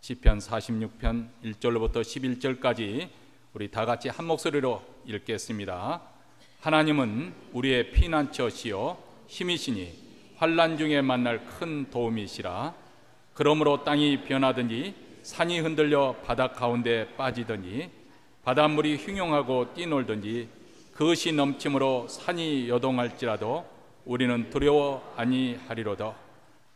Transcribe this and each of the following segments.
시편 46편 1절로부터 11절까지 우리 다 같이 한 목소리로 읽겠습니다. 하나님은 우리의 피난처시요 힘이시니 환난 중에 만날 큰 도움이시라. 그러므로 땅이 변하든지 산이 흔들려 바다 가운데 빠지든지 바닷물이 흉용하고 뛰놀든지 그것이 넘침으로 산이 요동할지라도 우리는 두려워 아니하리로다.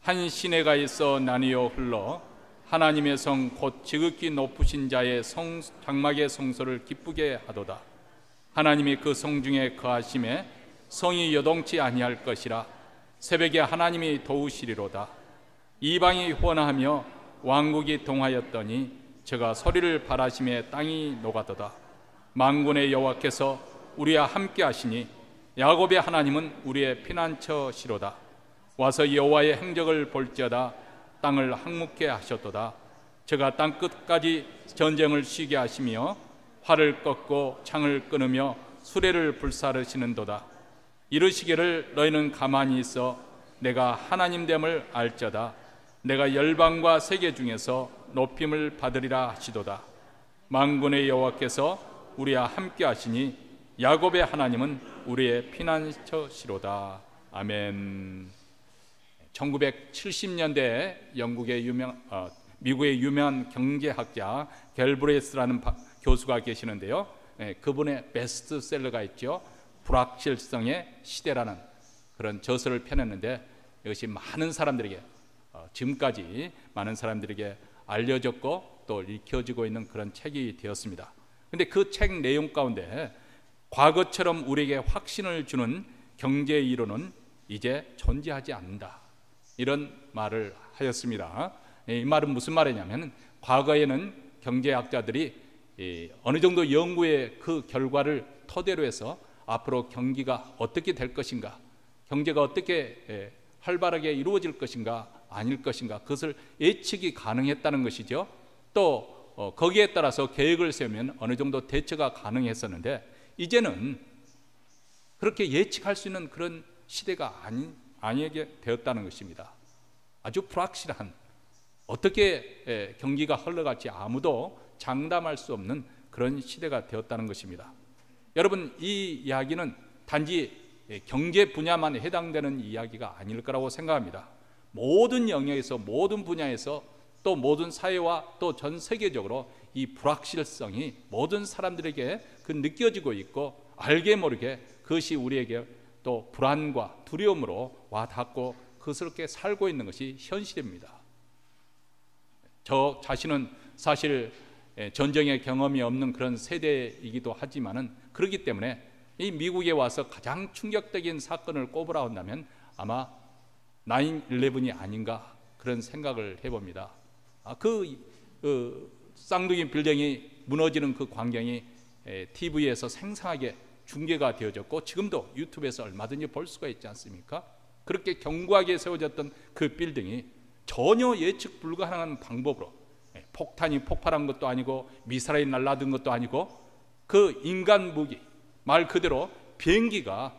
한 시내가 있어 나뉘어 흘러 하나님의 성 곧 지극히 높으신 자의 장막의 성소를 기쁘게 하도다. 하나님이 그 성 중에 거하심에 성이 요동치 아니할 것이라. 새벽에 하나님이 도우시리로다. 이방이 호원하며 왕국이 동하였더니 저가 소리를 발하심에 땅이 녹아도다. 만군의 여호와께서 우리와 함께 하시니 야곱의 하나님은 우리의 피난처시로다. 와서 여호와의 행적을 볼지어다. 땅을 항목케 하셨도다. 저가 땅 끝까지 전쟁을 쉬게 하시며 활을 꺾고 창을 끊으며 수레를 불사르시는도다. 이르시기를 너희는 가만히 있어 내가 하나님됨을 알지어다. 내가 열방과 세계 중에서 높임을 받으리라 하시도다. 만군의 여호와께서 우리와 함께 하시니 야곱의 하나님은 우리의 피난처시로다. 아멘. 1970년대 미국의 유명한 경제학자 갤브레스라는 교수가 계시는데요. 그분의 베스트셀러가 있죠. 불확실성의 시대라는 그런 저서를 펴냈는데 이것이 많은 사람들에게 지금까지 많은 사람들에게 알려졌고 또 읽혀지고 있는 그런 책이 되었습니다. 그런데 그 책 내용 가운데 과거처럼 우리에게 확신을 주는 경제 이론은 이제 존재하지 않는다, 이런 말을 하였습니다. 이 말은 무슨 말이냐면 과거에는 경제학자들이 어느 정도 연구의 그 결과를 토대로 해서 앞으로 경기가 어떻게 될 것인가, 경제가 어떻게 활발하게 이루어질 것인가 아닐 것인가, 그것을 예측이 가능했다는 것이죠. 또 거기에 따라서 계획을 세우면 어느 정도 대처가 가능했었는데 이제는 그렇게 예측할 수 있는 그런 시대가 아니게 되었다는 것입니다. 아주 불확실한, 어떻게 경기가 흘러갈지 아무도 장담할 수 없는 그런 시대가 되었다는 것입니다. 여러분, 이 이야기는 단지 경제 분야만 해당되는 이야기가 아닐 거라고 생각합니다. 모든 영역에서, 모든 분야에서, 또 모든 사회와 또 전 세계적으로 이 불확실성이 모든 사람들에게 느껴지고 있고, 알게 모르게 그것이 우리에게 또 불안과 두려움으로 와닿고 그스럽게 살고 있는 것이 현실입니다. 저 자신은 사실 전쟁의 경험이 없는 그런 세대이기도 하지만은 그렇기 때문에 이 미국에 와서 가장 충격적인 사건을 꼽으라 한다면 아마 9/11이 아닌가 그런 생각을 해봅니다. 그 쌍둥이 빌딩이 무너지는 그 광경이 TV에서 생생하게 중계가 되어졌고 지금도 유튜브에서 얼마든지 볼 수가 있지 않습니까? 그렇게 견고하게 세워졌던 그 빌딩이 전혀 예측 불가능한 방법으로 폭탄이 폭발한 것도 아니고 미사일이 날라든 것도 아니고 그 인간 무기, 말 그대로 비행기가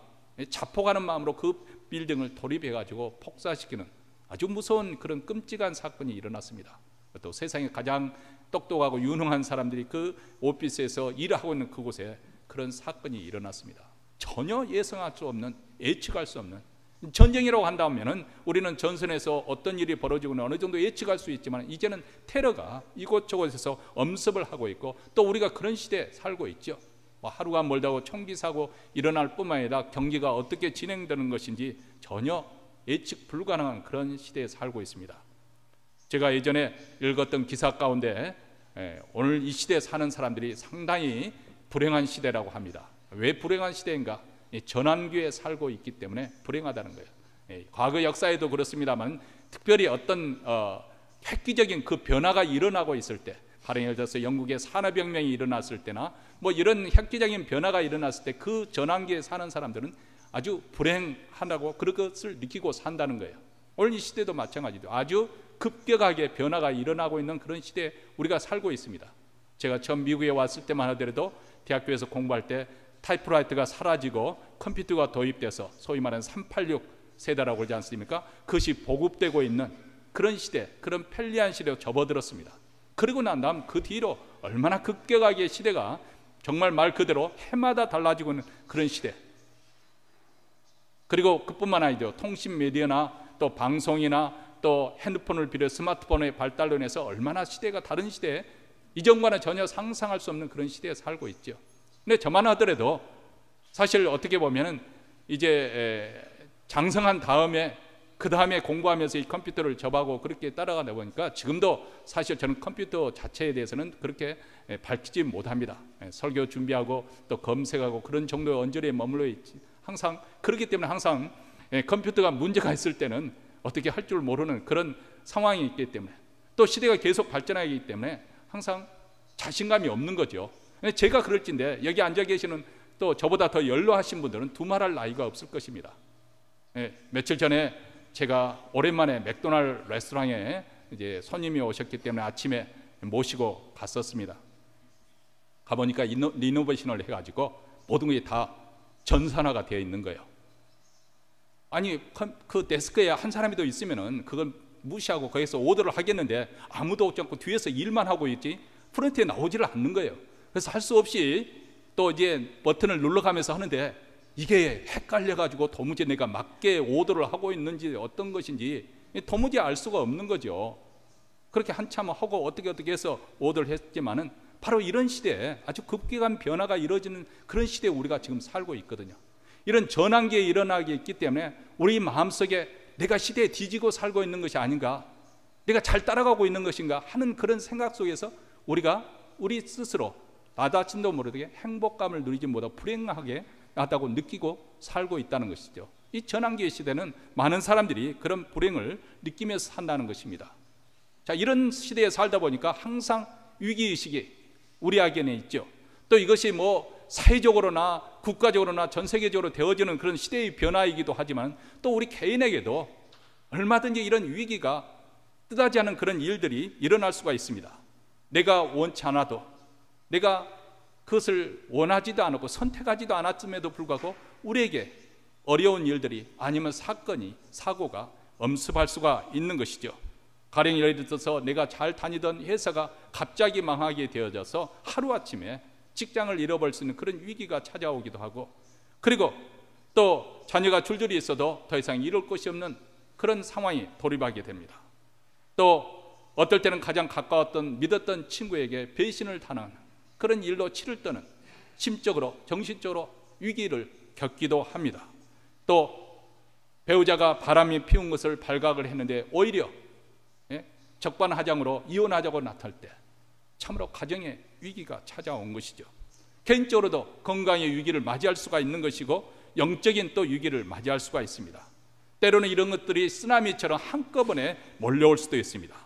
자폭하는 마음으로 그 빌딩을 돌입해가지고 폭사시키는 아주 무서운 그런 끔찍한 사건이 일어났습니다. 또 세상에 가장 똑똑하고 유능한 사람들이 그 오피스에서 일을 하고 있는 그곳에 그런 사건이 일어났습니다. 전혀 예상할 수 없는, 예측할 수 없는 전쟁이라고 한다면 우리는 전선에서 어떤 일이 벌어지고는 어느 정도 예측할 수 있지만 이제는 테러가 이곳저곳에서 엄습을 하고 있고 또 우리가 그런 시대에 살고 있죠. 하루가 멀다고 총기 사고 일어날 뿐만 아니라 경기가 어떻게 진행되는 것인지 전혀 예측 불가능한 그런 시대에 살고 있습니다. 제가 예전에 읽었던 기사 가운데 오늘 이 시대에 사는 사람들이 상당히 불행한 시대라고 합니다. 왜 불행한 시대인가? 전환기에 살고 있기 때문에 불행하다는 거예요. 과거 역사에도 그렇습니다만 특별히 어떤 획기적인 그 변화가 일어나고 있을 때, 예를 들어서 영국의 산업혁명이 일어났을 때나 뭐 이런 획기적인 변화가 일어났을 때 그 전환기에 사는 사람들은 아주 불행하다고 그것을 느끼고 산다는 거예요. 오늘 이 시대도 마찬가지죠. 아주 급격하게 변화가 일어나고 있는 그런 시대에 우리가 살고 있습니다. 제가 처음 미국에 왔을 때만 하더라도 대학교에서 공부할 때 타이프라이터가 사라지고 컴퓨터가 도입돼서 소위 말하는 386 세대라고 그러지 않습니까? 그것이 보급되고 있는 그런 시대, 그런 편리한 시대로 접어들었습니다. 그리고 난 다음 그 뒤로 얼마나 급격하게 시대가 정말 말 그대로 해마다 달라지고 있는 그런 시대. 그리고 그뿐만 아니죠. 통신 미디어나 또 방송이나 또 핸드폰을 비롯해 스마트폰의 발달로 인해서 얼마나 시대가 다른 시대에, 이전과는 전혀 상상할 수 없는 그런 시대에 살고 있죠. 근데 저만 하더라도 사실 어떻게 보면은 이제 장성한 다음에 그 다음에 공부하면서 이 컴퓨터를 접하고 그렇게 따라가다 보니까 지금도 사실 저는 컴퓨터 자체에 대해서는 그렇게 밝히지 못합니다. 설교 준비하고 또 검색하고 그런 정도의 언저리에 머물러 있지. 항상 그렇기 때문에 항상 컴퓨터가 문제가 있을 때는 어떻게 할 줄 모르는 그런 상황이 있기 때문에, 또 시대가 계속 발전하기 때문에 항상 자신감이 없는 거죠. 제가 그럴진데 여기 앉아 계시는 또 저보다 더 연로하신 분들은 두말할 나이가 없을 것입니다. 며칠 전에 제가 오랜만에 맥도날드 레스토랑에 이제 손님이 오셨기 때문에 아침에 모시고 갔었습니다. 가보니까 리노베이션을 해가지고 모든 게 다 전산화가 되어 있는 거예요. 아니 그 데스크에 한 사람이 더 있으면은 그건 무시하고 거기서 오더를 하겠는데 아무도 오지 않고 뒤에서 일만 하고 있지 프런트에 나오지를 않는 거예요. 그래서 할 수 없이 또 이제 버튼을 눌러가면서 하는데 이게 헷갈려가지고 도무지 내가 맞게 오더를 하고 있는지 어떤 것인지 도무지 알 수가 없는 거죠. 그렇게 한참 하고 어떻게 해서 오더를 했지만은 바로 이런 시대에 아주 급격한 변화가 이루어지는 그런 시대에 우리가 지금 살고 있거든요. 이런 전환기에 일어나게 있기 때문에 우리 마음속에 내가 시대에 뒤지고 살고 있는 것이 아닌가, 내가 잘 따라가고 있는 것인가 하는 그런 생각 속에서 우리가 우리 스스로 나 자신도 모르게 행복감을 누리지 못하고 불행하게 하다고 느끼고 살고 있다는 것이죠. 이 전환기의 시대는 많은 사람들이 그런 불행을 느끼면서 산다는 것입니다. 자, 이런 시대에 살다 보니까 항상 위기의식이 우리 안에 있죠. 또 이것이 뭐 사회적으로나 국가적으로나 전 세계적으로 되어지는 그런 시대의 변화이기도 하지만 또 우리 개인에게도 얼마든지 이런 위기가 뜻하지 않은 그런 일들이 일어날 수가 있습니다. 내가 원치 않아도, 내가 그것을 원하지도 않았고 선택하지도 않았음에도 불구하고 우리에게 어려운 일들이 아니면 사건이, 사고가 엄습할 수가 있는 것이죠. 가령 예를 들어서 내가 잘 다니던 회사가 갑자기 망하게 되어져서 하루아침에 직장을 잃어버릴 수 있는 그런 위기가 찾아오기도 하고, 그리고 또 자녀가 줄줄이 있어도 더 이상 이룰 곳이 없는 그런 상황이 돌입하게 됩니다. 또 어떨 때는 가장 가까웠던 믿었던 친구에게 배신을 당하는 그런 일로 치를 떠는 심적으로 정신적으로 위기를 겪기도 합니다. 또 배우자가 바람이 피운 것을 발각을 했는데 오히려 적반하장으로 이혼하자고 나설 때 참으로 가정의 위기가 찾아온 것이죠. 개인적으로도 건강의 위기를 맞이할 수가 있는 것이고 영적인 또 위기를 맞이할 수가 있습니다. 때로는 이런 것들이 쓰나미처럼 한꺼번에 몰려올 수도 있습니다.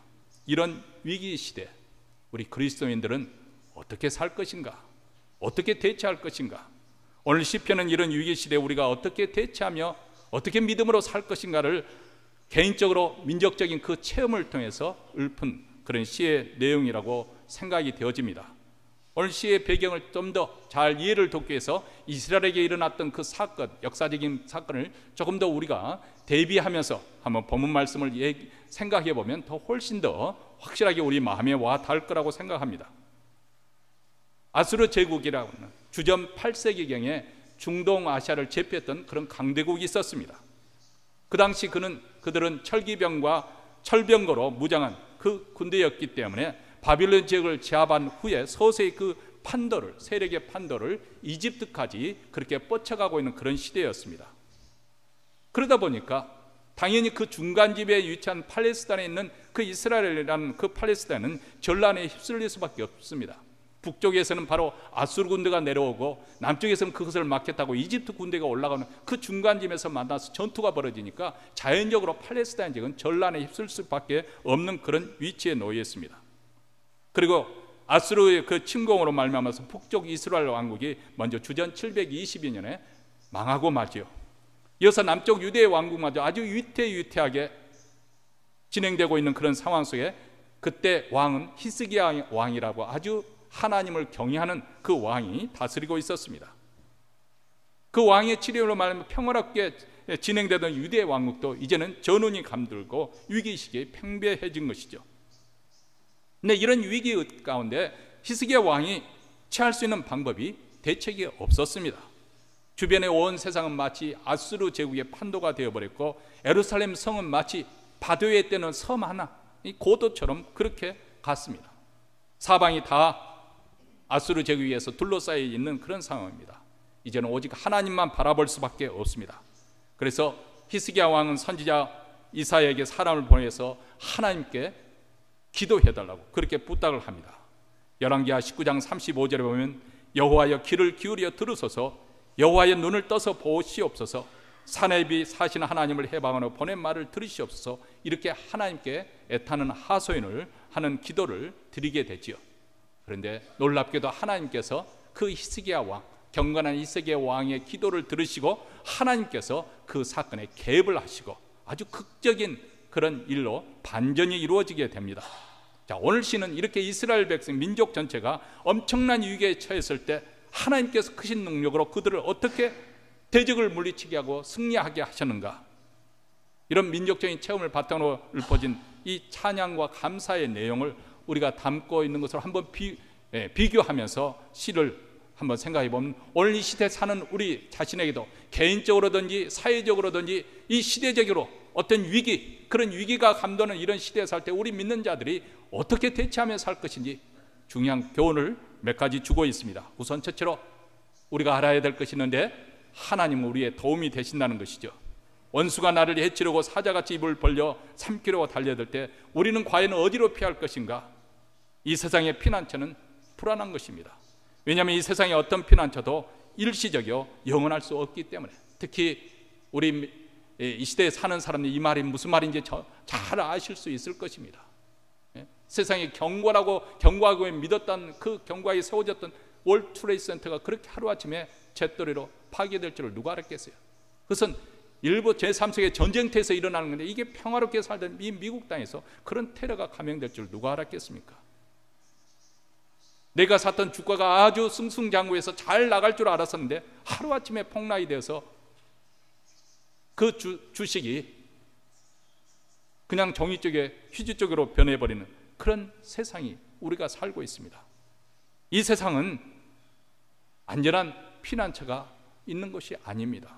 이런 위기 시대 우리 그리스도인들은 어떻게 살 것인가? 어떻게 대처할 것인가? 오늘 시편은 이런 위기 시대에 우리가 어떻게 대처하며 어떻게 믿음으로 살 것인가를 개인적으로 민족적인 그 체험을 통해서 읊은 그런 시의 내용이라고 생각이 되어집니다. 오늘 시의 배경을 좀 더 잘 이해를 돕기 위해서 이스라엘에게 일어났던 그 사건, 역사적인 사건을 조금 더 우리가 대비하면서 한번 본문 말씀을 생각해 보면 더 훨씬 더 확실하게 우리 마음에 와 닿을 거라고 생각합니다. 아수르 제국이라고 하는 주전 8세기경에 중동 아시아를 제패했던 그런 강대국이 있었습니다. 그 당시 그들은 철기병과 철병거로 무장한 그 군대였기 때문에 바빌론 지역을 제압한 후에 서서히 그 판도를, 세력의 판도를 이집트까지 그렇게 뻗쳐가고 있는 그런 시대였습니다. 그러다 보니까 당연히 그 중간지대에 위치한 팔레스타인에 있는 그 이스라엘이라는 그 팔레스타인은 전란에 휩쓸릴 수밖에 없습니다. 북쪽에서는 바로 아수르 군대가 내려오고 남쪽에서는 그것을 막겠다고 이집트 군대가 올라가는 그 중간쯤에서 만나서 전투가 벌어지니까 자연적으로 팔레스타인 지역은 전란에 휩쓸 수밖에 없는 그런 위치에 놓여 있습니다. 그리고 아수르의 그 침공으로 말미암아서 북쪽 이스라엘 왕국이 먼저 주전 722년에 망하고 말지요. 이어서 남쪽 유대의 왕국마저 아주 위태위태하게 진행되고 있는 그런 상황 속에 그때 왕은 히스기야 왕이라고 아주 하나님을 경외하는 그 왕이 다스리고 있었습니다. 그 왕의 치료로 말하면 평화롭게 진행되던 유대 왕국도 이제는 전운이 감돌고 위기시기에 팽배해진 것이죠. 근데 이런 위기 가운데 히스기야 왕이 취할 수 있는 방법이 대책이 없었습니다. 주변의 온 세상은 마치 아수르 제국의 판도가 되어버렸고 예루살렘 성은 마치 바도에 뜨는 섬 하나, 이 고도처럼 그렇게 갔습니다. 사방이 다 아수르 제국에 의해서 둘러싸여 있는 그런 상황입니다. 이제는 오직 하나님만 바라볼 수밖에 없습니다. 그래서 히스기야 왕은 선지자 이사야에게 사람을 보내서 하나님께 기도해달라고 그렇게 부탁을 합니다. 열왕기하 19장 35절에 보면 여호와여 귀를 기울여 들으소서, 여호와의 눈을 떠서 보시옵소서, 사내비 사신 하나님을 해방하러 보낸 말을 들으시옵소서, 이렇게 하나님께 애타는 하소연을 하는 기도를 드리게 되지요. 그런데 놀랍게도 하나님께서 그 히스기야 왕, 경건한 히스기야 왕의 기도를 들으시고 하나님께서 그 사건에 개입을 하시고 아주 극적인 그런 일로 반전이 이루어지게 됩니다. 자, 오늘 시는 이렇게 이스라엘 백성 민족 전체가 엄청난 위기에 처했을 때 하나님께서 크신 능력으로 그들을 어떻게 대적을 물리치게 하고 승리하게 하셨는가, 이런 민족적인 체험을 바탕으로 읊어진 이 찬양과 감사의 내용을 우리가 담고 있는 것으로 한번 비교하면서 시를 한번 생각해 보면 오늘 이 시대에 사는 우리 자신에게도 개인적으로든지 사회적으로든지 이 시대적으로 어떤 위기, 그런 위기가 감도는 이런 시대에 살 때 우리 믿는 자들이 어떻게 대처하며 살 것인지 중요한 교훈을 몇 가지 주고 있습니다. 우선 첫째로 우리가 알아야 될 것이 있는데, 하나님은 우리의 도움이 되신다는 것이죠. 원수가 나를 해치려고 사자같이 입을 벌려 삼키려고 달려들 때 우리는 과연 어디로 피할 것인가? 이 세상의 피난처는 불안한 것입니다. 왜냐하면 이 세상의 어떤 피난처도 일시적이요 영원할 수 없기 때문에, 특히 우리 이 시대에 사는 사람들이 이 말이 무슨 말인지 잘 아실 수 있을 것입니다. 세상에 경고하고 믿었던 그 경고하게 세워졌던 월드 트레이드 센터가 그렇게 하루아침에 잿더리로 파괴될 줄을 누가 알았겠어요? 그것은 일부 제3세계 전쟁터에서 일어나는 건데, 이게 평화롭게 살던 이 미국 땅에서 그런 테러가 감행될 줄 누가 알았겠습니까? 내가 샀던 주가가 아주 승승장구해서 잘 나갈 줄 알았었는데 하루아침에 폭락이 되어서 그 주식이 그냥 종이 쪽에 휴지 쪽으로 변해버리는 그런 세상이 우리가 살고 있습니다. 이 세상은 안전한 피난처가 있는 것이 아닙니다.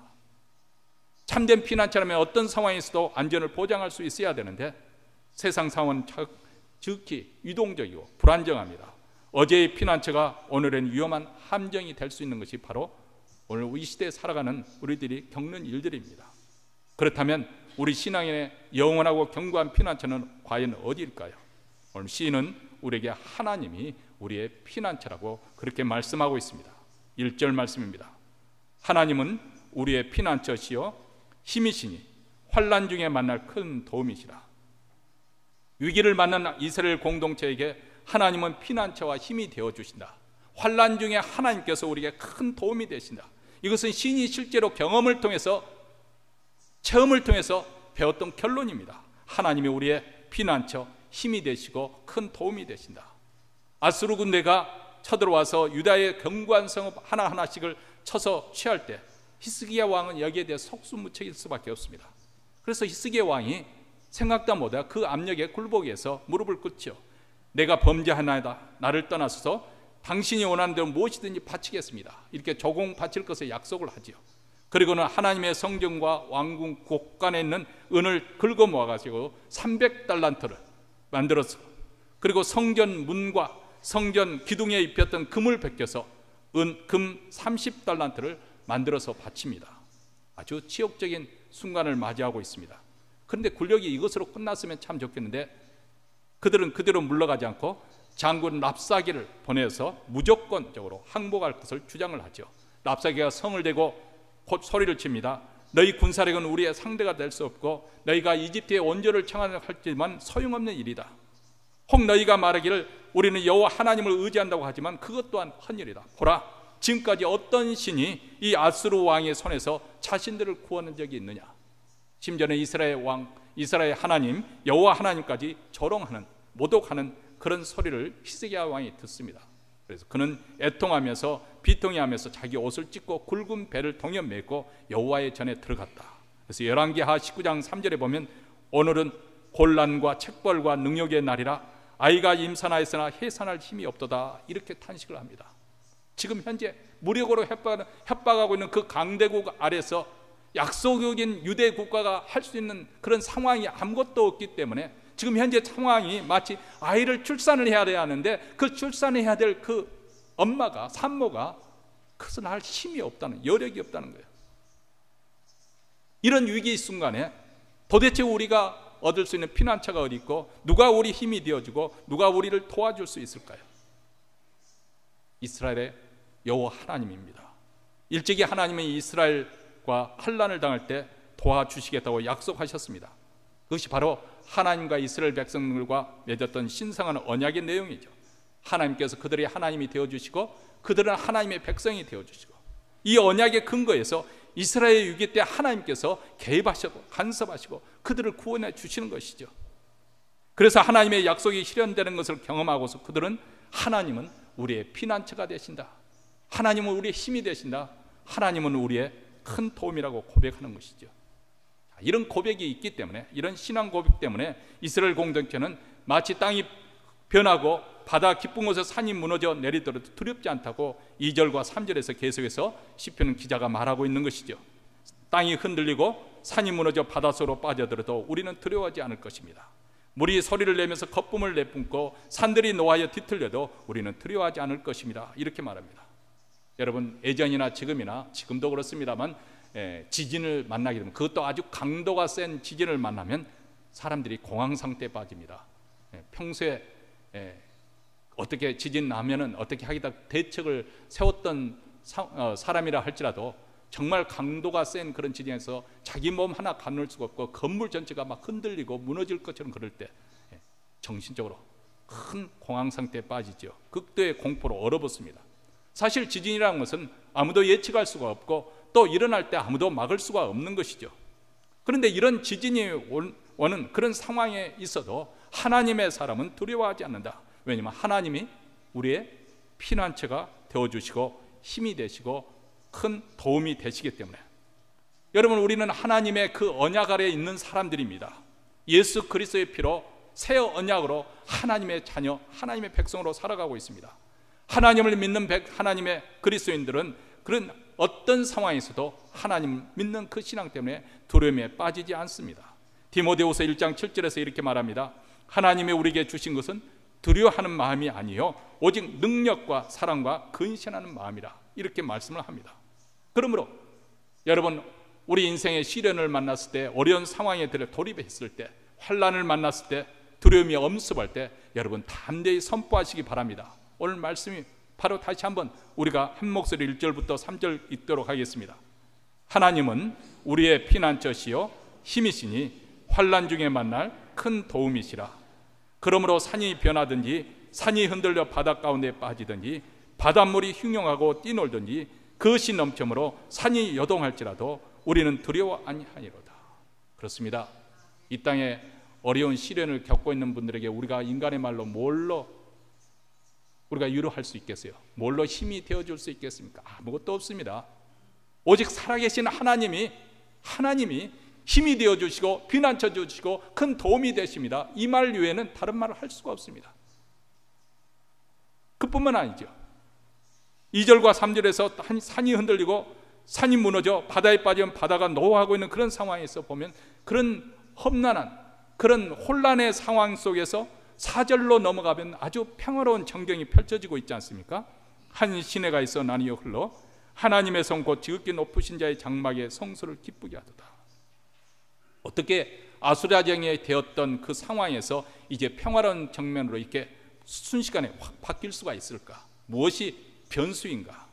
참된 피난처라면 어떤 상황에서도 안전을 보장할 수 있어야 되는데, 세상 상황은 즉히 유동적이고 불안정합니다. 어제의 피난처가 오늘은 위험한 함정이 될 수 있는 것이 바로 오늘 이 시대에 살아가는 우리들이 겪는 일들입니다. 그렇다면 우리 신앙인의 영원하고 견고한 피난처는 과연 어디일까요? 오늘 시인은 우리에게 하나님이 우리의 피난처라고 그렇게 말씀하고 있습니다. 1절 말씀입니다. 하나님은 우리의 피난처시요 힘이시니 환난 중에 만날 큰 도움이시라. 위기를 만난 이스라엘 공동체에게 하나님은 피난처와 힘이 되어주신다. 환난 중에 하나님께서 우리에게 큰 도움이 되신다. 이것은 시인이 실제로 경험을 통해서, 체험을 통해서 배웠던 결론입니다. 하나님이 우리의 피난처, 힘이 되시고 큰 도움이 되신다. 아수르 군대가 쳐들어와서 유다의 견고한 성읍 하나하나씩을 쳐서 취할 때 히스기야 왕은 여기에 대해 속수무책일 수밖에 없습니다. 그래서 히스기야 왕이 생각도 못하고 그 압력에 굴복해서 무릎을 꿇죠. 내가 범죄하나이다. 나를 떠나서서 당신이 원하는 대로 무엇이든지 바치겠습니다. 이렇게 조공 바칠 것을 약속을 하지요. 그리고는 하나님의 성전과 왕궁 곳간에 있는 은을 긁어 모아가지고 300달란트를 만들어서, 그리고 성전 문과 성전 기둥에 입혔던 금을 벗겨서 금 30달란트를 만들어서 바칩니다. 아주 치욕적인 순간을 맞이하고 있습니다. 그런데 굴력이 이것으로 끝났으면 참 좋겠는데, 그들은 그대로 물러가지 않고 장군 랍사기를 보내서 무조건적으로 항복할 것을 주장을 하죠. 랍사기가 성을 대고 곧 소리를 칩니다. 너희 군사력은 우리의 상대가 될 수 없고 너희가 이집트의 원조를 청하지만 소용없는 일이다. 혹 너희가 말하기를 우리는 여호와 하나님을 의지한다고 하지만 그것 또한 헛일이다. 보라, 지금까지 어떤 신이 이 아수르 왕의 손에서 자신들을 구원한 적이 있느냐. 심지어는 이스라엘 하나님 여호와 하나님까지 조롱하는, 모독하는 그런 소리를 히스기야 왕이 듣습니다. 그래서 그는 애통하면서 비통해하면서 자기 옷을 찢고 굵은 배를 동여 메고 여호와의 전에 들어갔다. 그래서 열왕기하 19장 3절에 보면 오늘은 곤란과 책벌과 능욕의 날이라 아이가 임산하였으나 해산할 힘이 없도다 이렇게 탄식을 합니다. 지금 현재 무력으로 협박하고 있는 그 강대국 아래서 약소적인 유대 국가가 할 수 있는 그런 상황이 아무것도 없기 때문에 지금 현재 상황이 마치 아이를 출산을 해야 하는데 그 출산해야 될 그 엄마가, 산모가 그것을 할 힘이 없다는, 여력이 없다는 거예요. 이런 위기 순간에 도대체 우리가 얻을 수 있는 피난처가 어디 있고 누가 우리 힘이 되어주고 누가 우리를 도와줄 수 있을까요? 이스라엘의 여호와 하나님입니다. 일찍이 하나님이 이스라엘과 환난을 당할 때 도와주시겠다고 약속하셨습니다. 그것이 바로 하나님과 이스라엘 백성들과 맺었던 신성한 언약의 내용이죠. 하나님께서 그들의 하나님이 되어주시고 그들은 하나님의 백성이 되어주시고 이 언약의 근거에서 이스라엘 위기 때 하나님께서 개입하시고 간섭하시고 그들을 구원해 주시는 것이죠. 그래서 하나님의 약속이 실현되는 것을 경험하고서 그들은 하나님은 우리의 피난처가 되신다, 하나님은 우리의 힘이 되신다, 하나님은 우리의 큰 도움이라고 고백하는 것이죠. 이런 고백이 있기 때문에, 이런 신앙 고백 때문에 이스라엘 공동체는 마치 땅이 변하고 바다 깊은 곳에 산이 무너져 내리더라도 두렵지 않다고 2절과 3절에서 계속해서 시편 기자가 말하고 있는 것이죠. 땅이 흔들리고 산이 무너져 바닷속으로 빠져들어도 우리는 두려워하지 않을 것입니다. 물이 소리를 내면서 거품을 내뿜고 산들이 노하여 뒤틀려도 우리는 두려워하지 않을 것입니다. 이렇게 말합니다. 여러분, 예전이나 지금도 그렇습니다만 지진을 만나게 되면, 그것도 아주 강도가 센 지진을 만나면 사람들이 공황 상태에 빠집니다. 평소에 어떻게 지진 나면은 어떻게 하기다 대책을 세웠던 사람이라 할지라도 정말 강도가 센 그런 지진에서 자기 몸 하나 가눌 수가 없고 건물 전체가 막 흔들리고 무너질 것처럼 그럴 때 정신적으로 큰 공황 상태에 빠지죠. 극도의 공포로 얼어붙습니다. 사실 지진이라는 것은 아무도 예측할 수가 없고 또 일어날 때 아무도 막을 수가 없는 것이죠. 그런데 이런 지진이 오는 그런 상황에 있어도 하나님의 사람은 두려워하지 않는다. 왜냐하면 하나님이 우리의 피난처가 되어주시고 힘이 되시고 큰 도움이 되시기 때문에. 여러분, 우리는 하나님의 그 언약 아래에 있는 사람들입니다. 예수 그리스도의 피로 새 언약으로 하나님의 자녀, 하나님의 백성으로 살아가고 있습니다. 하나님을 믿는 하나님의 그리스도인들은 그런 어떤 상황에서도 하나님 믿는 그 신앙 때문에 두려움에 빠지지 않습니다. 디모데후서 1장 7절에서 이렇게 말합니다. 하나님이 우리에게 주신 것은 두려워하는 마음이 아니요 오직 능력과 사랑과 근신하는 마음이라, 이렇게 말씀을 합니다. 그러므로 여러분, 우리 인생의 시련을 만났을 때, 어려운 상황에 돌입했을 때, 환난을 만났을 때, 두려움이 엄습할 때 여러분 담대히 선포하시기 바랍니다. 오늘 말씀이 바로 다시 한번 우리가 한 목소리 1절부터 3절 읽도록 하겠습니다. 하나님은 우리의 피난처시요 힘이시니 환난 중에 만날 큰 도움이시라. 그러므로 산이 변하든지 산이 흔들려 바다 가운데 빠지든지 바닷물이 흉용하고 뛰놀든지 그것이 넘쳐므로 산이 요동할지라도 우리는 두려워 아니하니로다. 그렇습니다. 이 땅에 어려운 시련을 겪고 있는 분들에게 우리가 인간의 말로 뭘로 우리가 위로할 수 있겠어요? 뭘로 힘이 되어줄 수 있겠습니까? 아무것도 없습니다. 오직 살아계신 하나님이 힘이 되어주시고 피난처 주시고 큰 도움이 되십니다. 이 말 외에는 다른 말을 할 수가 없습니다. 그뿐만 아니죠. 2절과 3절에서 산이 흔들리고 산이 무너져 바다에 빠지면 바다가 노하고 있는 그런 상황에서 보면 그런 험난한 그런 혼란의 상황 속에서 4절로 넘어가면 아주 평화로운 전경이 펼쳐지고 있지 않습니까? 한 시내가 있어 나뉘어 흘러 하나님의 성 곧 지극히 높으신 자의 장막에 성소를 기쁘게 하도다. 어떻게 아수라장이 되었던 그 상황에서 이제 평화로운 정면으로 이렇게 순식간에 확 바뀔 수가 있을까? 무엇이 변수인가?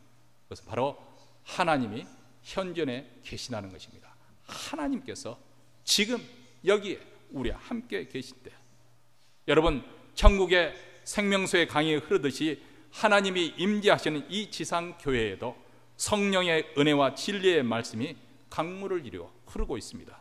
그것은 바로 하나님이 현존에 계시다는 것입니다. 하나님께서 지금 여기에 우리와 함께 계실 때, 여러분, 천국의 생명수의 강이 흐르듯이 하나님이 임재하시는 이 지상교회에도 성령의 은혜와 진리의 말씀이 강물을 이루어 흐르고 있습니다.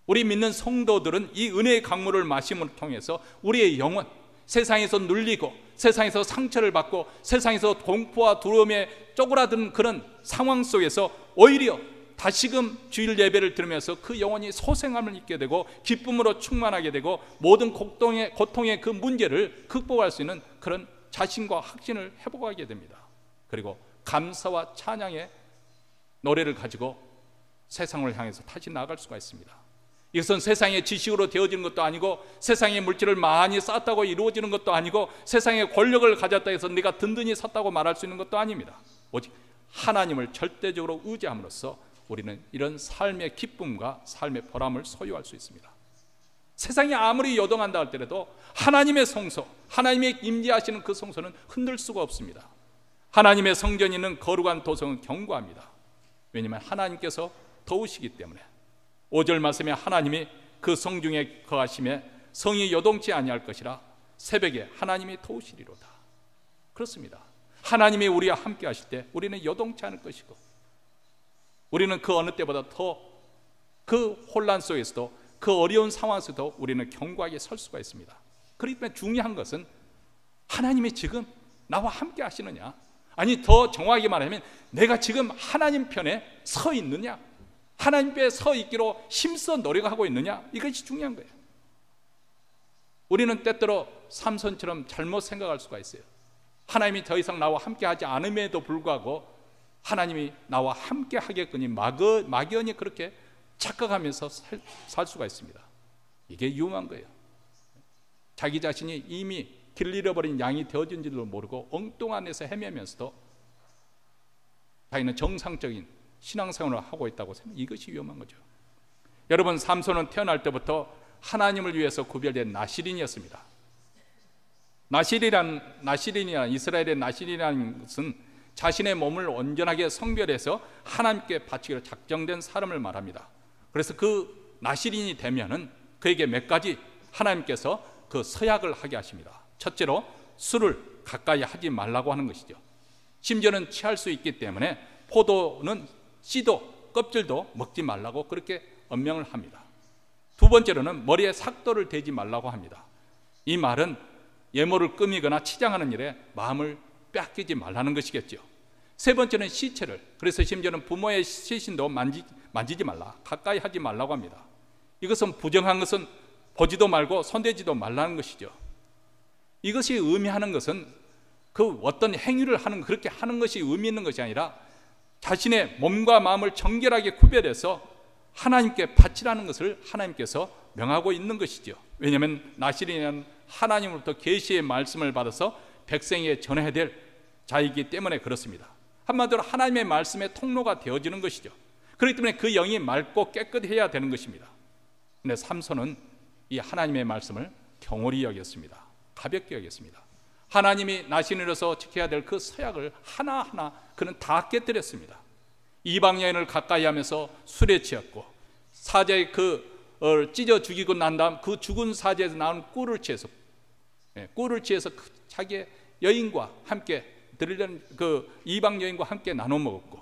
우리 믿는 성도들은 이 은혜의 강물을 마심을 통해서 우리의 영혼, 세상에서 눌리고 세상에서 상처를 받고 세상에서 공포와 두려움에 쪼그라든 그런 상황 속에서 오히려 다시금 주일 예배를 들으면서 그 영혼이 소생함을 잊게 되고 기쁨으로 충만하게 되고 모든 고통의 그 문제를 극복할 수 있는 그런 자신과 확신을 회복하게 됩니다. 그리고 감사와 찬양의 노래를 가지고 세상을 향해서 다시 나아갈 수가 있습니다. 이것은 세상의 지식으로 되어지는 것도 아니고 세상의 물질을 많이 쌓았다고 이루어지는 것도 아니고 세상의 권력을 가졌다 해서 네가 든든히 섰다고 말할 수 있는 것도 아닙니다. 오직 하나님을 절대적으로 의지함으로써 우리는 이런 삶의 기쁨과 삶의 보람을 소유할 수 있습니다. 세상이 아무리 요동한다 할때라도 하나님의 성소, 하나님의 임재하시는 그 성소는 흔들 수가 없습니다. 하나님의 성전이 있는 거룩한 도성은 견고합니다. 왜냐하면 하나님께서 도우시기 때문에. 5절 말씀에 하나님이 그 성중에 거하심에 성이 요동치 아니할 것이라 새벽에 하나님이 도우시리로다. 그렇습니다. 하나님이 우리와 함께 하실 때 우리는 요동치 않을 것이고 우리는 그 어느 때보다 더 그 혼란 속에서도 그 어려운 상황에서도 우리는 견고하게 설 수가 있습니다. 그렇기 때문에 중요한 것은 하나님이 지금 나와 함께 하시느냐, 아니 더 정확하게 말하면 내가 지금 하나님 편에 서 있느냐, 하나님 편에 서 있기로 힘써 노력하고 있느냐, 이것이 중요한 거예요. 우리는 때때로 삼손처럼 잘못 생각할 수가 있어요. 하나님이 더 이상 나와 함께 하지 않음에도 불구하고 하나님이 나와 함께 하겠거니 막연히 그렇게 착각하면서 살 수가 있습니다. 이게 위험한 거예요. 자기 자신이 이미 길 잃어버린 양이 되어진 줄도 모르고 엉뚱한 데서 헤매면서도 자기는 정상적인 신앙생활을 하고 있다고 생각합니다. 이것이 위험한 거죠. 여러분, 삼손은 태어날 때부터 하나님을 위해서 구별된 나실인이었습니다. 나실인이란 이스라엘의 나실인이라는 것은 자신의 몸을 온전하게 성별해서 하나님께 바치기로 작정된 사람을 말합니다. 그래서 그 나실인이 되면은 그에게 몇 가지 하나님께서 그 서약을 하게 하십니다. 첫째로 술을 가까이 하지 말라고 하는 것이죠. 심지어는 취할 수 있기 때문에 포도는 씨도 껍질도 먹지 말라고 그렇게 엄명을 합니다. 두 번째로는 머리에 삭도를 대지 말라고 합니다. 이 말은 예모를 꾸미거나 치장하는 일에 마음을 빼앗기지 말라는 것이겠죠. 세 번째는 시체를, 그래서 심지어는 부모의 시신도 만지지 말라, 가까이 하지 말라고 합니다. 이것은 부정한 것은 보지도 말고 손대지도 말라는 것이죠. 이것이 의미하는 것은 그 어떤 행위를 그렇게 하는 것이 의미 있는 것이 아니라 자신의 몸과 마음을 정결하게 구별해서 하나님께 바치라는 것을 하나님께서 명하고 있는 것이죠. 왜냐하면 나실인은 하나님으로부터 계시의 말씀을 받아서 백성에게 전해야 될 자이기 때문에 그렇습니다. 한마디로 하나님의 말씀의 통로가 되어지는 것이죠. 그렇기 때문에 그 영이 맑고 깨끗해야 되는 것입니다. 그런데 삼손은 이 하나님의 말씀을 경홀히 여겼습니다. 가볍게 여겼습니다. 하나님이 나신으로서 지켜야 될 그 서약을 하나하나 그는 다 깨뜨렸습니다. 이방 여인을 가까이 하면서 술에 취했고 사자의 찢어 죽이고 난 다음 그 죽은 사자에서 나온 꿀을 취해서 자기의 여인과 함께 들으려는 그 이방 여인과 함께 나눠 먹었고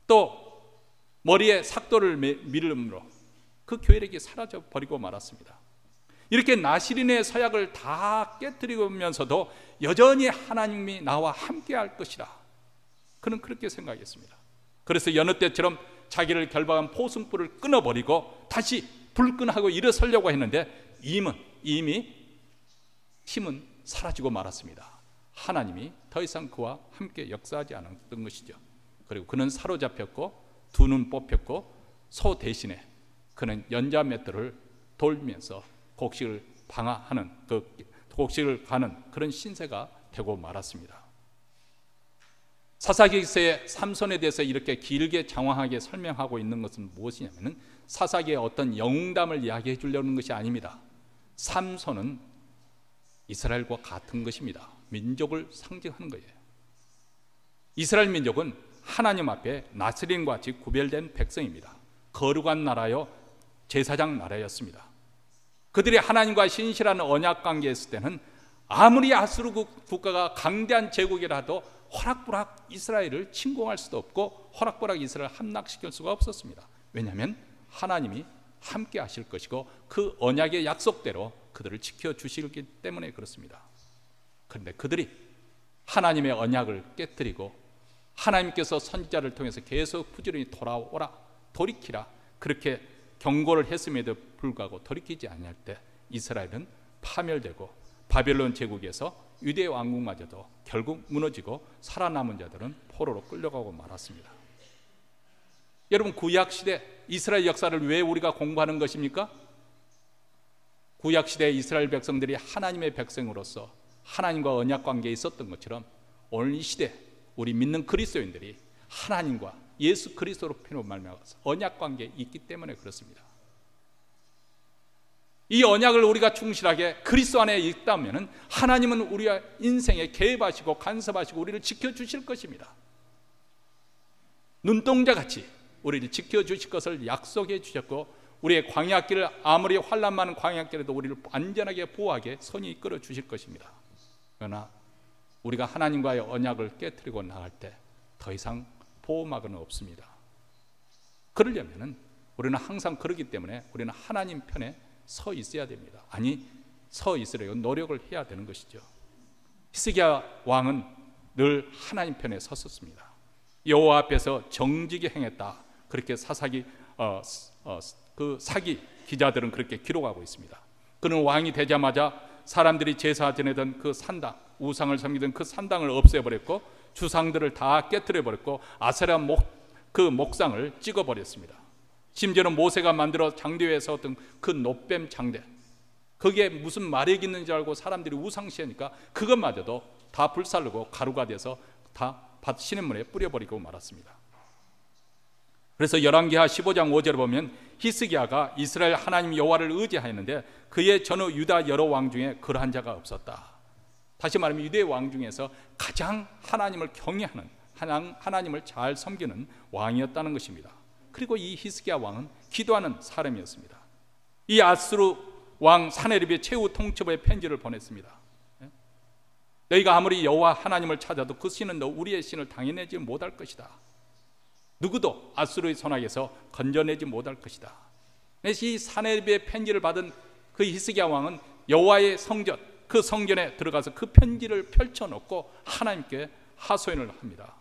또 머리에 삭도를 밀음으로 그 교회력이 사라져 버리고 말았습니다. 이렇게 나실인의 서약을 다 깨뜨리면서도 여전히 하나님이 나와 함께 할 것이라 그는 그렇게 생각했습니다. 그래서 여느 때처럼 자기를 결박한 포승불을 끊어버리고 다시 불끈하고 일어서려고 했는데 이미 힘은 사라지고 말았습니다. 하나님이 더 이상 그와 함께 역사하지 않았던 것이죠. 그리고 그는 사로잡혔고 두 눈 뽑혔고 소 대신에 그는 연자맷돌을 돌면서 곡식을 방하하는 곡식을 가는 그런 신세가 되고 말았습니다. 사사기서의 삼손에 대해서 이렇게 길게 장황하게 설명하고 있는 것은 무엇이냐면은 사사기의 어떤 영웅담을 이야기해 주려는 것이 아닙니다. 삼손은 이스라엘과 같은 것입니다. 민족을 상징하는 거예요. 이스라엘 민족은 하나님 앞에 나스린과 같이 구별된 백성입니다. 거룩한 나라요 제사장 나라였습니다. 그들이 하나님과 신실한 언약 관계에 있을 때는 아무리 아수르 국가가 강대한 제국이라도 호락호락 이스라엘을 침공할 수도 없고 호락호락 이스라엘을 함락시킬 수가 없었습니다. 왜냐하면 하나님이 함께 하실 것이고 그 언약의 약속대로 그들을 지켜주시기 때문에 그렇습니다. 그런데 그들이 하나님의 언약을 깨뜨리고 하나님께서 선지자를 통해서 계속 부지런히 돌아오라 돌이키라 그렇게 경고를 했음에도 불구하고 돌이키지 아니할 때 이스라엘은 파멸되고 바벨론 제국에서 유대 왕국마저도 결국 무너지고 살아남은 자들은 포로로 끌려가고 말았습니다. 여러분, 구약시대 이스라엘 역사를 왜 우리가 공부하는 것입니까? 구약시대 이스라엘 백성들이 하나님의 백성으로서 하나님과 언약관계에 있었던 것처럼 오늘 이 시대 우리 믿는 그리스도인들이 하나님과 예수 그리스도로 피로 말미암아서 언약관계에 있기 때문에 그렇습니다. 이 언약을 우리가 충실하게 그리스도 안에 있다면 하나님은 우리의 인생에 개입하시고 간섭하시고 우리를 지켜주실 것입니다. 눈동자같이 우리를 지켜주실 것을 약속해 주셨고, 우리의 광야길을 아무리 환난 많은 광야길에도 우리를 안전하게 보호하게 선이 이끌어 주실 것입니다. 그러나 우리가 하나님과의 언약을 깨뜨리고 나갈 때 더 이상 보호막은 없습니다. 그러려면 우리는 항상 그렇기 때문에 우리는 하나님 편에 서 있어야 됩니다. 아니, 서 있으려고 노력을 해야 되는 것이죠. 히스기야 왕은 늘 하나님 편에 섰었습니다. 여호와 앞에서 정직히 행했다, 그렇게 그 사기 기자들은 그렇게 기록하고 있습니다. 그는 왕이 되자마자 사람들이 제사 지내던 그 산당, 우상을 섬기던 그 산당을 없애버렸고 주상들을 다 깨뜨려버렸고 아세라 그 목상을 찍어버렸습니다. 심지어는 모세가 만들어 장대 위에 세웠던 그 놋뱀 장대, 거기에 무슨 마력이 있는 줄 알고 사람들이 우상시하니까 그것마저도 다 불살르고 가루가 돼서 다 밭 시냇물에 뿌려버리고 말았습니다. 그래서 열왕기하 15장 5절에 보면 히스기야가 이스라엘 하나님 여호와를 의지하였는데 그의 전후 유다 여러 왕 중에 그러한 자가 없었다. 다시 말하면 유대 왕 중에서 가장 하나님을 경외하는, 하나님을 잘 섬기는 왕이었다는 것입니다. 그리고 이 히스기야 왕은 기도하는 사람이었습니다. 이 아수르 왕 사네립의 최후 통첩의 편지를 보냈습니다. 너희가 아무리 여호와 하나님을 찾아도 그 신은 너 우리의 신을 당해내지 못할 것이다. 누구도 아수르의 손아귀에서 건져내지 못할 것이다. 이 사네립의 편지를 받은 그 히스기야 왕은 여호와의 성전, 그 성전에 들어가서 그 편지를 펼쳐놓고 하나님께 하소연을 합니다.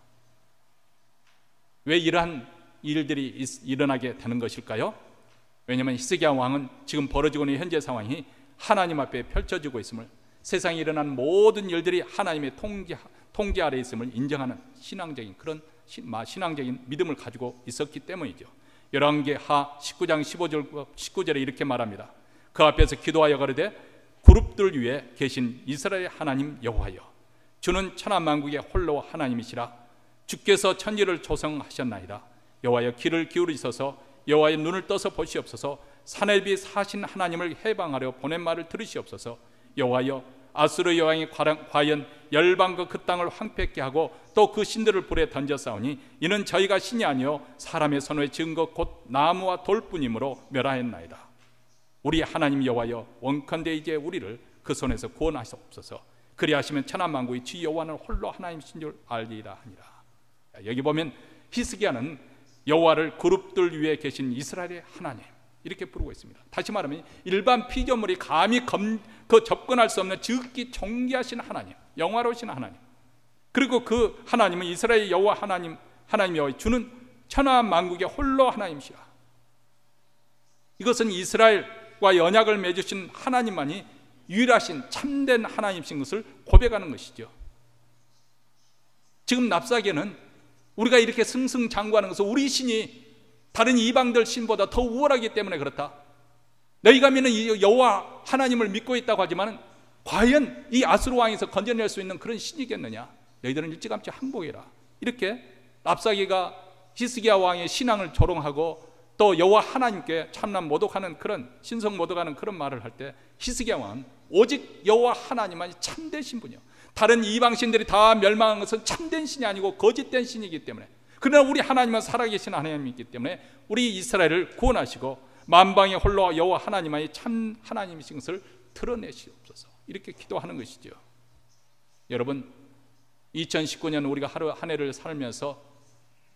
왜 이러한 일들이 일어나게 되는 것일까요? 왜냐하면 히스기야 왕은 지금 벌어지고 있는 현재 상황이 하나님 앞에 펼쳐지고 있음을, 세상에 일어난 모든 일들이 하나님의 통제 아래에 있음을 인정하는 신앙적인 그런 신앙적인 믿음을 가지고 있었기 때문이죠. 열왕기하 19장 19절에 이렇게 말합니다. 그 앞에서 기도하여 가로되 그룹들 위에 계신 이스라엘 하나님 여호와여, 주는 천하만국의 홀로 하나님이시라. 주께서 천지를 조성하셨나이다. 여호와여, 귀를 기울이셔서 여호와의 눈을 떠서 보시옵소서. 사네립이 사신 하나님을 해방하려 보낸 말을 들으시옵소서. 여호와여, 아수르 여왕이 과연 열방과 그 땅을 황폐케 하고 또 그 신들을 불에 던져 싸우니 이는 저희가 신이 아니요 사람의 손에 지은 것 곧 나무와 돌뿐이므로 멸하였나이다. 우리 하나님 여호와여, 원컨대 이제 우리를 그 손에서 구원하시옵소서. 그리하시면 천하만국의 주 여호와는 홀로 하나님이신 줄 알리라 하니라. 여기 보면 히스기야는 여호와를 그룹들 위에 계신 이스라엘의 하나님 이렇게 부르고 있습니다. 다시 말하면 일반 피조물이 감히 접근할 수 없는 지극히 존귀하신 하나님, 영화로우신 하나님, 그리고 그 하나님은 이스라엘 여호와 하나님 여호와, 주는 천하만국의 홀로 하나님이시라. 이것은 이스라엘과 언약을 맺으신 하나님만이 유일하신 참된 하나님이신 것을 고백하는 것이죠. 지금 납사계는 우리가 이렇게 승승장구하는 것은 우리 신이 다른 이방들 신보다 더 우월하기 때문에 그렇다. 너희가 믿는 이 여호와 하나님을 믿고 있다고 하지만 과연 이 아수르 왕에서 건져낼 수 있는 그런 신이겠느냐? 너희들은 일찌감치 항복해라. 이렇게 랍사기가 히스기야 왕의 신앙을 조롱하고 또 여호와 하나님께 참남 모독하는 그런 신성 모독하는 그런 말을 할 때 히스기야 왕은 오직 여호와 하나님만이 참된 신분이요, 다른 이방 신들이 다 멸망한 것은 참된 신이 아니고 거짓된 신이기 때문에, 그러나 우리 하나님은 살아계신 하나님이기 때문에 우리 이스라엘을 구원하시고 만방의 홀로 여호와 하나님만이 참 하나님이신 것을 드러내시옵소서. 이렇게 기도하는 것이죠. 여러분, 2019년 우리가 하루 한 해를 살면서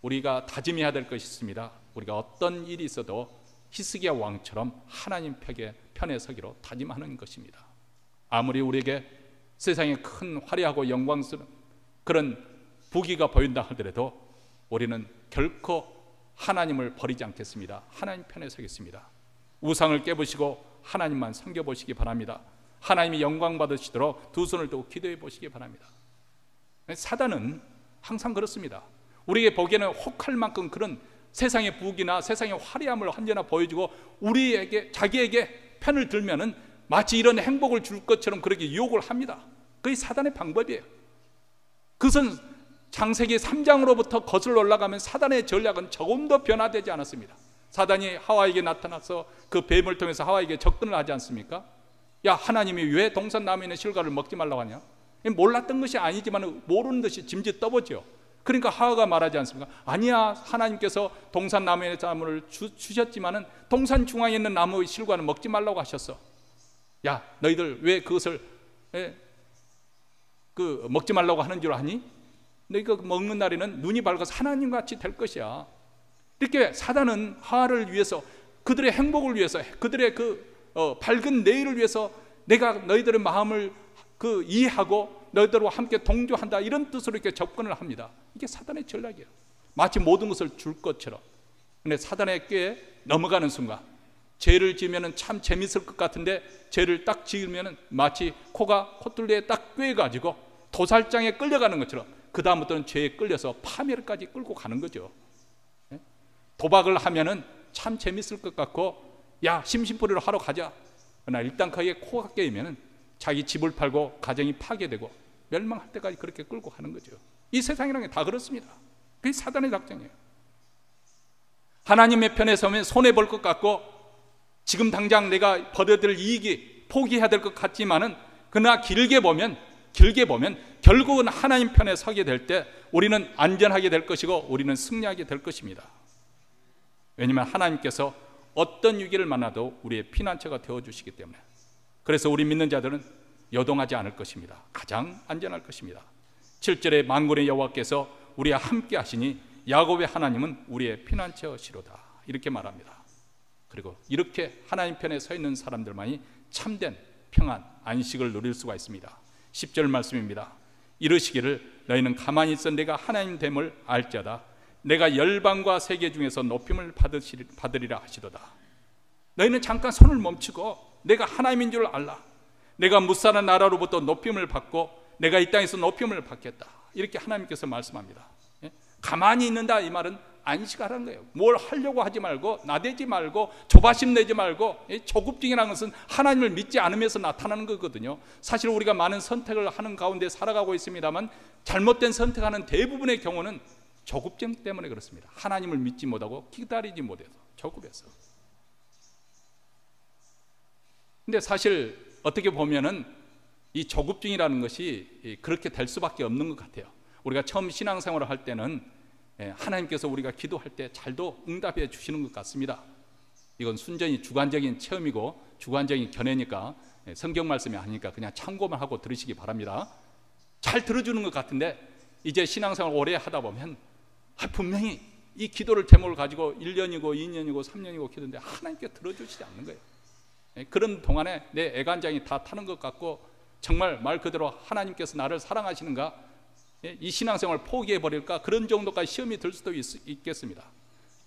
우리가 다짐해야 될 것이 있습니다. 우리가 어떤 일이 있어도 히스기야 왕처럼 하나님 편에 서기로 다짐하는 것입니다. 아무리 우리에게 세상에 큰 화려하고 영광스러운 그런 부귀가 보인다 하더라도 우리는 결코 하나님을 버리지 않겠습니다. 하나님 편에 서겠습니다. 우상을 깨부시고 하나님만 섬겨보시기 바랍니다. 하나님이 영광 받으시도록 두 손을 두고 기도해 보시기 바랍니다. 사단은 항상 그렇습니다. 우리에게 보기에는 혹할 만큼 그런 세상의 부귀나 세상의 화려함을 언제나 보여주고 우리에게 자기에게 편을 들면은 마치 이런 행복을 줄 것처럼 그렇게 유혹을 합니다. 그게 사단의 방법이에요. 그것은 창세기 3장으로부터 거슬러 올라가면 사단의 전략은 조금 더 변화되지 않았습니다. 사단이 하와에게 나타나서 그 뱀을 통해서 하와에게 접근을 하지 않습니까? 야, 하나님이 왜 동산나무에 있는 실과를 먹지 말라고 하냐? 몰랐던 것이 아니지만 모르는 듯이 짐짓 떠보죠. 그러니까 하와가 말하지 않습니까? 아니야, 하나님께서 동산나무의 나무를 주셨지만은 동산 중앙에 있는 나무의 실과는 먹지 말라고 하셨어. 야, 너희들 왜 그것을 먹지 말라고 하는 줄 아니? 너희가 먹는 날에는 눈이 밝아서 하나님같이 될 것이야. 이렇게 사단은 하와를 위해서, 그들의 행복을 위해서, 그들의 밝은 내일을 위해서 내가 너희들의 마음을 이해하고 너희들과 함께 동조한다, 이런 뜻으로 이렇게 접근을 합니다. 이게 사단의 전략이에요. 마치 모든 것을 줄 것처럼. 근데 사단의 꾀에 넘어가는 순간, 죄를 지으면 참 재밌을 것 같은데 죄를 딱 지으면 마치 코가 콧둘레에 딱 꿰가지고 도살장에 끌려가는 것처럼 그 다음부터는 죄에 끌려서 파멸까지 끌고 가는 거죠. 도박을 하면은 참 재밌을 것 같고, 야, 심심풀이로 하러 가자. 그러나 일단 거기에 코가 깨이면은 자기 집을 팔고 가정이 파괴되고 멸망할 때까지 그렇게 끌고 가는 거죠. 이 세상이라는 게 다 그렇습니다. 그게 사단의 작전이에요. 하나님의 편에 서면 손해볼 것 같고 지금 당장 내가 벌어들일 이익이 포기해야 될 것 같지만은, 그러나 길게 보면 결국은 하나님 편에 서게 될 때 우리는 안전하게 될 것이고 우리는 승리하게 될 것입니다. 왜냐하면 하나님께서 어떤 위기를 만나도 우리의 피난처가 되어주시기 때문에. 그래서 우리 믿는 자들은 요동하지 않을 것입니다. 가장 안전할 것입니다. 7절에 만군의 여호와께서 우리와 함께 하시니 야곱의 하나님은 우리의 피난처시로다, 이렇게 말합니다. 그리고 이렇게 하나님 편에 서 있는 사람들만이 참된 평안, 안식을 누릴 수가 있습니다. 10절 말씀입니다. 이르시기를 너희는 가만히 있어 내가 하나님 됨을 알지어다. 내가 열방과 세계 중에서 높임을 받으리라 하시도다. 너희는 잠깐 손을 멈추고 내가 하나님인 줄 알라. 내가 무사한 나라로부터 높임을 받고 내가 이 땅에서 높임을 받겠다, 이렇게 하나님께서 말씀합니다. 가만히 있는다, 이 말은 안식하라는 거예요. 뭘 하려고 하지 말고, 나대지 말고, 조바심 내지 말고. 조급증이라는 것은 하나님을 믿지 않으면서 나타나는 거거든요. 사실 우리가 많은 선택을 하는 가운데 살아가고 있습니다만 잘못된 선택하는 대부분의 경우는 조급증 때문에 그렇습니다. 하나님을 믿지 못하고 기다리지 못해서, 조급해서. 근데 사실 어떻게 보면은 이 조급증이라는 것이 그렇게 될 수밖에 없는 것 같아요. 우리가 처음 신앙생활을 할 때는 하나님께서 우리가 기도할 때 잘도 응답해 주시는 것 같습니다. 이건 순전히 주관적인 체험이고 주관적인 견해니까 성경 말씀이 아니니까 그냥 참고만 하고 들으시기 바랍니다. 잘 들어주는 것 같은데 이제 신앙생활 오래 하다 보면 분명히 이 기도를 제목을 가지고 1년이고 2년이고 3년이고 기도인데 하나님께 들어주시지 않는 거예요. 그런 동안에 내 애간장이 다 타는 것 같고 정말 말 그대로 하나님께서 나를 사랑하시는가, 이 신앙생활을 포기해버릴까, 그런 정도까지 시험이 들 수도 있겠습니다.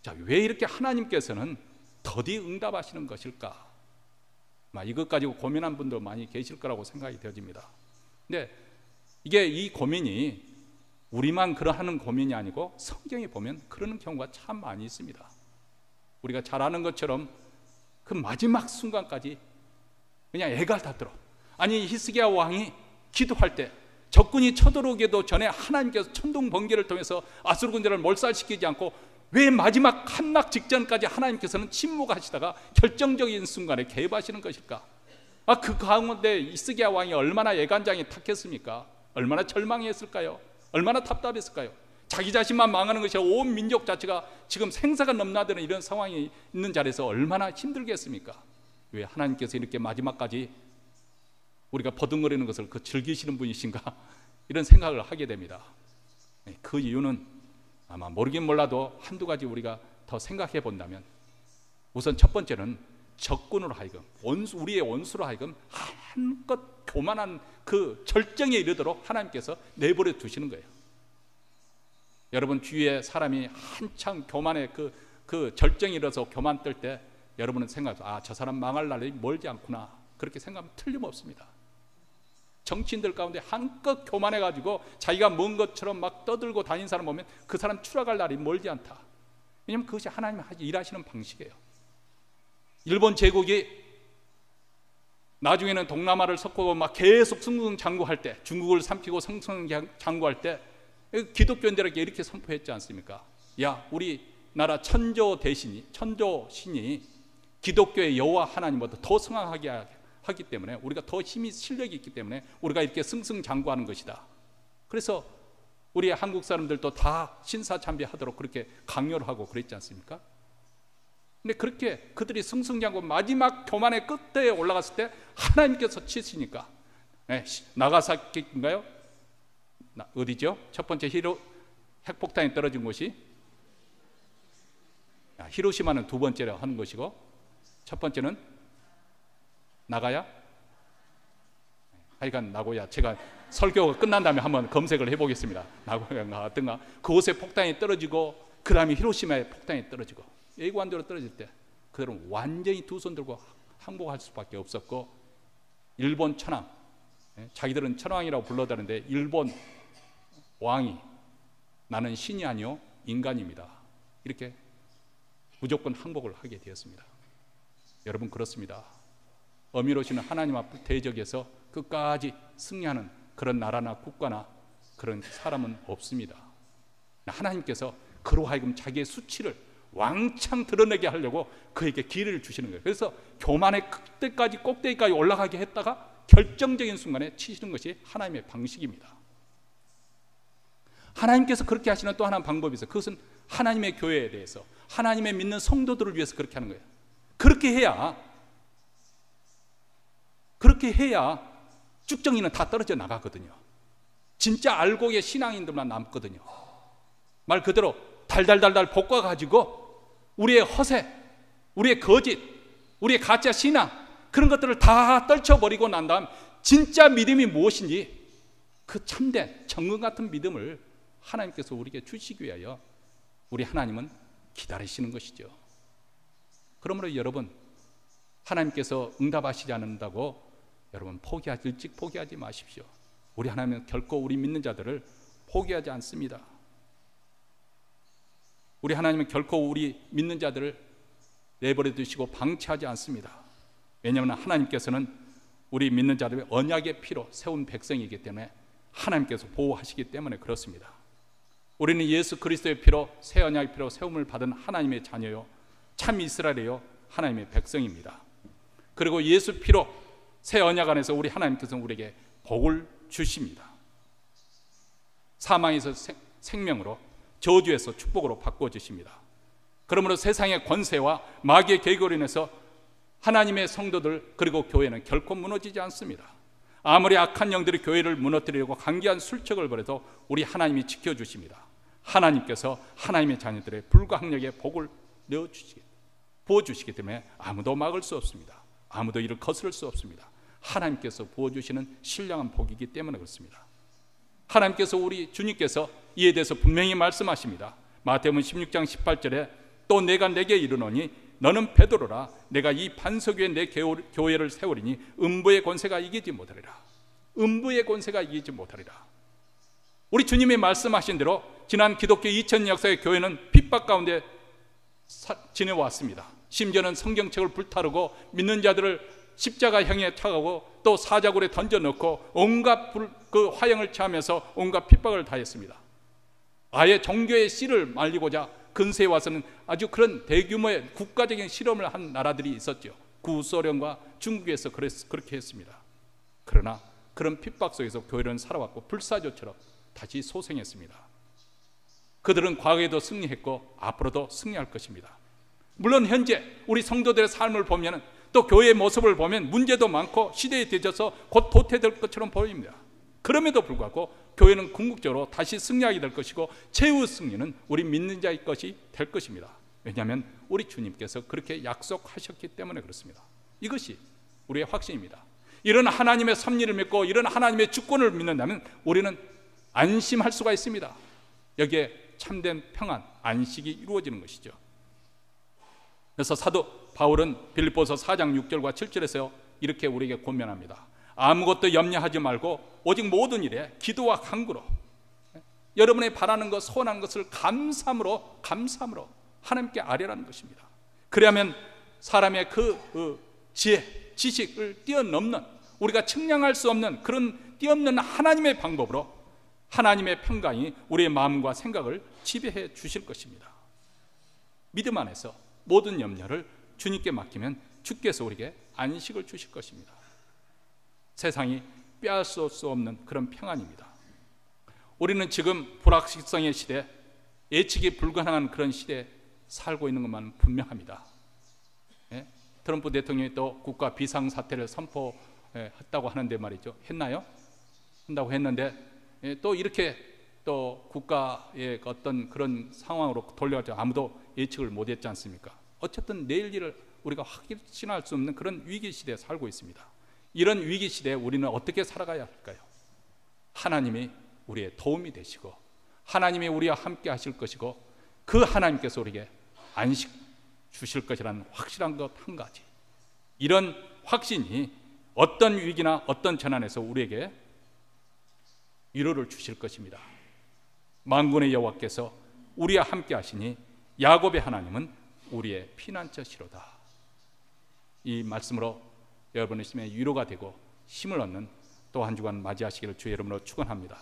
자, 왜 이렇게 하나님께서는 더디 응답하시는 것일까? 이것 가지고 고민한 분도 많이 계실 거라고 생각이 되어집니다. 근데 이 고민이 우리만 그러하는 고민이 아니고 성경에 보면 그러는 경우가 참 많이 있습니다. 우리가 잘 아는 것처럼 그 마지막 순간까지 그냥 애가 닿도록, 아니 히스기야 왕이 기도할 때 적군이 쳐들어오기도 전에 하나님께서 천둥 번개를 통해서 아수르 군대를 몰살시키지 않고 왜 마지막 함락 직전까지 하나님께서는 침묵하시다가 결정적인 순간에 개입하시는 것일까? 그 가운데 히스기야 왕이 얼마나 애간장이 탁했습니까? 얼마나 절망했을까요? 얼마나 답답했을까요? 자기 자신만 망하는 것이 온 민족 자체가 지금 생사가 넘나드는 이런 상황이 있는 자리에서 얼마나 힘들겠습니까? 왜 하나님께서 이렇게 마지막까지 우리가 버둥거리는 것을 즐기시는 분이신가, 이런 생각을 하게 됩니다. 그 이유는 아마 모르긴 몰라도 한두 가지 우리가 더 생각해 본다면, 우선 첫 번째는 적군으로 하여금, 우리의 원수로 하여금 한껏 교만한 그 절정에 이르도록 하나님께서 내버려 두시는 거예요. 여러분 주위에 사람이 한창 교만의 그 절정이 일어서 교만 떨 때 여러분은 생각하죠. 아, 저 사람 망할 날이 멀지 않구나. 그렇게 생각하면 틀림없습니다. 정치인들 가운데 한껏 교만해가지고 자기가 먼 것처럼 막 떠들고 다니는 사람 보면 그 사람 추락할 날이 멀지 않다. 왜냐하면 그것이 하나님이 일하시는 방식이에요. 일본 제국이 나중에는 동남아를 섞고 막 계속 승승장구할 때, 중국을 삼키고 승승장구할 때 기독교인들에게 이렇게 선포했지 않습니까? 야, 우리 나라 천조 신이 기독교의 여호와 하나님보다 더 성황하게 하기 때문에, 우리가 더 힘이 실력이 있기 때문에 우리가 이렇게 승승장구하는 것이다. 그래서 우리 한국 사람들도 다 신사참배하도록 그렇게 강요를 하고 그랬지 않습니까? 근데 그렇게 그들이 승승장구 마지막 교만의 끝에 올라갔을 때 하나님께서 치시니까, 나가사키인가요? 어디죠? 첫 번째 핵폭탄이 떨어진 곳이 히로시마는 두 번째로 하는 것이고, 첫 번째는 나가야? 하여간 나고야. 제가 설교가 끝난 다음에 한번 검색을 해보겠습니다. 나고야가 어떤가. 그곳에 폭탄이 떨어지고 그 다음에 히로시마에 폭탄이 떨어지고 예고한대로 떨어질 때 그들은 완전히 두 손 들고 항복할 수밖에 없었고, 일본 천황, 자기들은 천황이라고 불러다는데 일본 왕이 나는 신이 아니요 인간입니다. 이렇게 무조건 항복을 하게 되었습니다. 여러분, 그렇습니다. 어미로시는 하나님 앞 대적에서 끝까지 승리하는 그런 나라나 국가나 그런 사람은 없습니다. 하나님께서 그로 하여금 자기의 수치를 왕창 드러내게 하려고 그에게 기회를 주시는 거예요. 그래서 교만의 끝대까지 꼭대기까지 올라가게 했다가 결정적인 순간에 치시는 것이 하나님의 방식입니다. 하나님께서 그렇게 하시는 또 하나의 방법이 있어요. 그것은 하나님의 교회에 대해서, 하나님의 믿는 성도들을 위해서 그렇게 하는 거예요. 그렇게 해야 쭉정이는 다 떨어져 나가거든요. 진짜 알곡의 신앙인들만 남거든요. 말 그대로 달달달달 볶아가지고 우리의 허세, 우리의 거짓, 우리의 가짜 신앙, 그런 것들을 다 떨쳐버리고 난 다음 진짜 믿음이 무엇인지 그 참된 정금 같은 믿음을 하나님께서 우리에게 주시기 위하여 우리 하나님은 기다리시는 것이죠. 그러므로 여러분, 하나님께서 응답하시지 않는다고 여러분 일찍 포기하지 마십시오. 우리 하나님은 결코 우리 믿는 자들을 포기하지 않습니다. 우리 하나님은 결코 우리 믿는 자들을 내버려 두시고 방치하지 않습니다. 왜냐하면 하나님께서는 우리 믿는 자들의 언약의 피로 세운 백성이기 때문에 하나님께서 보호하시기 때문에 그렇습니다. 우리는 예수 그리스도의 피로, 새 언약의 피로 세움을 받은 하나님의 자녀요, 참 이스라엘이요, 하나님의 백성입니다. 그리고 예수 피로 새 언약 안에서 우리 하나님께서 우리에게 복을 주십니다. 사망에서 생명으로, 저주에서 축복으로 바꿔주십니다. 그러므로 세상의 권세와 마귀의 계획으로 인해서 하나님의 성도들 그리고 교회는 결코 무너지지 않습니다. 아무리 악한 영들이 교회를 무너뜨리려고 강기한 술책을 벌여도 우리 하나님이 지켜주십니다. 하나님께서 하나님의 자녀들의 불가항력의 복을 부어주시기 때문에 아무도 막을 수 없습니다. 아무도 이를 거스를 수 없습니다. 하나님께서 부어주시는 신령한 복이기 때문에 그렇습니다. 하나님께서, 우리 주님께서 이에 대해서 분명히 말씀하십니다. 마태복음 16장 18절에 또 내가 내게 이르노니 너는 베드로라, 내가 이 반석 위에 내 교회를 세우리니 음부의 권세가 이기지 못하리라. 음부의 권세가 이기지 못하리라. 우리 주님이 말씀하신 대로 지난 기독교 2000년 역사의 교회는 핍박 가운데 지내왔습니다. 심지어는 성경책을 불타르고 믿는 자들을 십자가형에 타가고 또 사자굴에 던져넣고 온갖 그 화형을 취하면서 온갖 핍박을 다했습니다. 아예 종교의 씨를 말리고자 근세에 와서는 아주 그런 대규모의 국가적인 실험을 한 나라들이 있었죠. 구소련과 중국에서 그렇게 했습니다. 그러나 그런 핍박 속에서 교회는 살아왔고 불사조처럼 다시 소생했습니다. 그들은 과거에도 승리했고 앞으로도 승리할 것입니다. 물론 현재 우리 성도들의 삶을 보면, 또 교회의 모습을 보면 문제도 많고 시대에 뒤져서 곧 도태될 것처럼 보입니다. 그럼에도 불구하고 교회는 궁극적으로 다시 승리하게 될 것이고 최후 승리는 우리 믿는 자의 것이 될 것입니다. 왜냐하면 우리 주님께서 그렇게 약속하셨기 때문에 그렇습니다. 이것이 우리의 확신입니다. 이런 하나님의 섭리를 믿고 이런 하나님의 주권을 믿는다면 우리는 안심할 수가 있습니다. 여기에 참된 평안, 안식이 이루어지는 것이죠. 그래서 사도 바울은 빌립보서 4장 6절과 7절에서 이렇게 우리에게 권면합니다. 아무것도 염려하지 말고 오직 모든 일에 기도와 간구로 여러분이 바라는 것, 소원하는 것을 감사함으로 하나님께 아뢰라는 것입니다. 그러면 사람의 그 지혜, 지식을 뛰어넘는, 우리가 측량할 수 없는 그런 뛰어넘는 하나님의 방법으로 하나님의 평강이 우리의 마음과 생각을 지배해 주실 것입니다. 믿음 안에서 모든 염려를 주님께 맡기면 주께서 우리에게 안식을 주실 것입니다. 세상이 빼앗을 수 없는 그런 평안입니다. 우리는 지금 불확실성의 시대, 예측이 불가능한 그런 시대에 살고 있는 것만 분명합니다. 트럼프 대통령이 또 국가 비상사태를 선포했다고 하는데 말이죠. 했나요? 한다고 했는데 또 이렇게 또 국가의 어떤 그런 상황으로 돌려가지고 아무도 예측을 못했지 않습니까? 어쨌든 내일 일을 우리가 확신할 수 없는 그런 위기 시대에 살고 있습니다. 이런 위기 시대에 우리는 어떻게 살아가야 할까요? 하나님이 우리의 도움이 되시고 하나님이 우리와 함께 하실 것이고 그 하나님께서 우리에게 안식 주실 것이라는 확실한 것 한 가지, 이런 확신이 어떤 위기나 어떤 재난에서 우리에게 위로를 주실 것입니다. 만군의 여호와께서 우리와 함께 하시니 야곱의 하나님은 우리의 피난처시로다. 이 말씀으로 여러분의 심에 위로가 되고 힘을 얻는 또 한 주간 맞이하시기를 주의 이름으로 축원합니다.